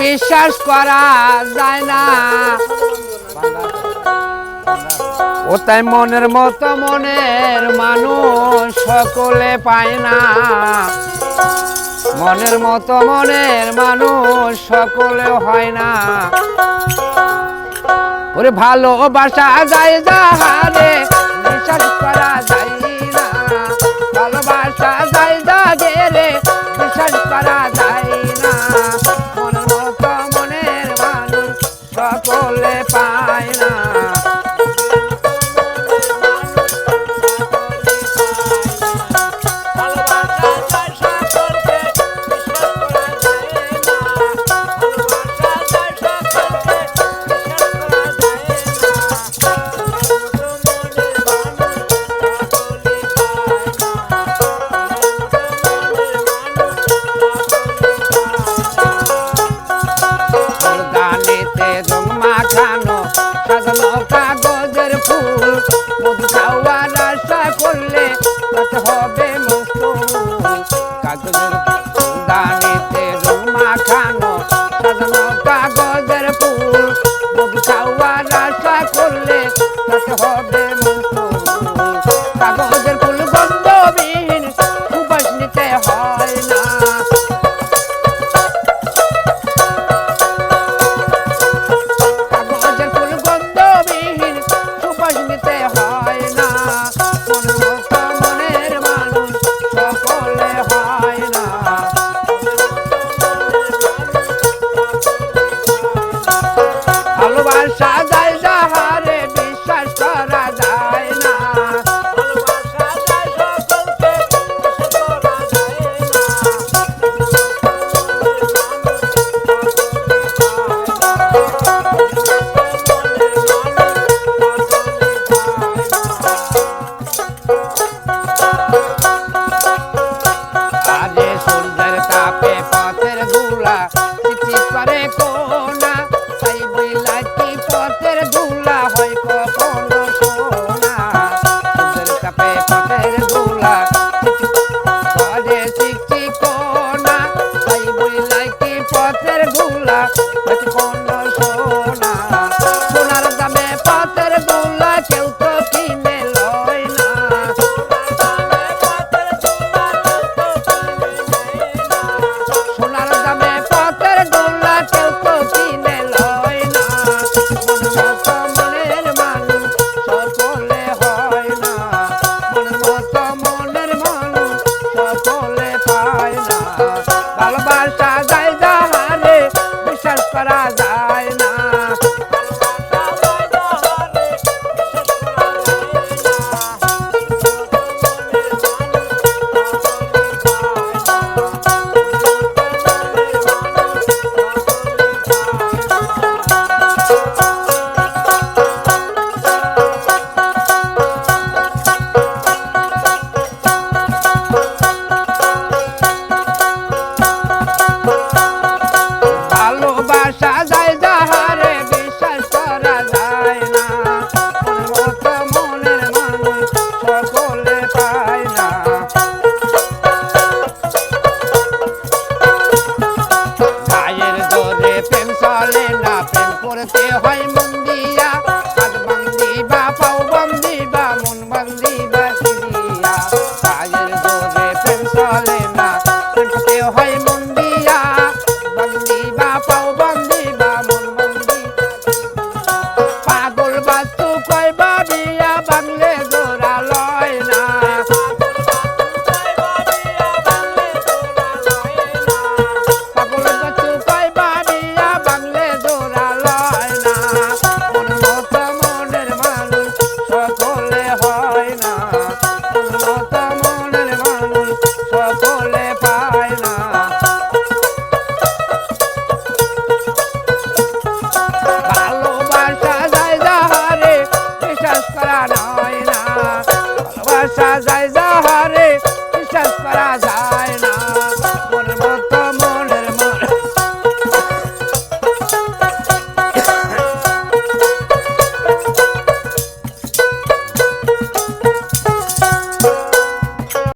বিশ্বাস করা যায় না। ও তাই মনের মতো মনের মানুষ সকলে পায় না। মনের মতো মনের মানুষ সকলে হয় না। ওরে ভালোবাসা যায় যাহারে বিশ্বাস করা যায় না। ভালোবাসা যায় যাহারে বিশ্বাস করা যায় না। মনের মতো মনের মানুষ সকলে পায় না। সাজানো কাগজের ফুল মধু খাওয়ার আশা করলে তাতে হবে মস্ত। কাগজের দানিতে রং মাখানো সাজানো কাগজের ফুল মধু খাওয়ার আশা করলে তাতে হবে মস্ত। কাগজের ফুল গন্ধবিহীন সুবাস নিতে হয় না। ভালোবাসা যায় যাহারে বিশ্বাস করা যায় না। আরে সূর্যের তাপে পথের ধুলা চিকচিক করে কোনা, তাই বইলা কি পথের ধুলা হয় কখনো সোনা। সূর্যের তাপে পথের ধুলা করে চিকচিক কোনা, তাই বইলা কি পথের ধুলা হয় কখনো সোনা। সোনার দামে পথের ধুলা কেউ তো কিনে লয় না। সোনার দামে পথের ধুলা কেউ তো কিনে লয় না। মনের মতো মনের মানুষ সকলে হয় না। মনের মতো মনের মানুষ সকলে পায় না। ভালোবাসা যায় যাহারে বিশ্বাস করা যায় না। ভালোবাসা যায় যাহারে বিশ্বাস করা যায় না। মনের মতো মনের মানুষ সকলে পায় না। গায়ের জোরে প্রেম চলে না, প্রেম করতে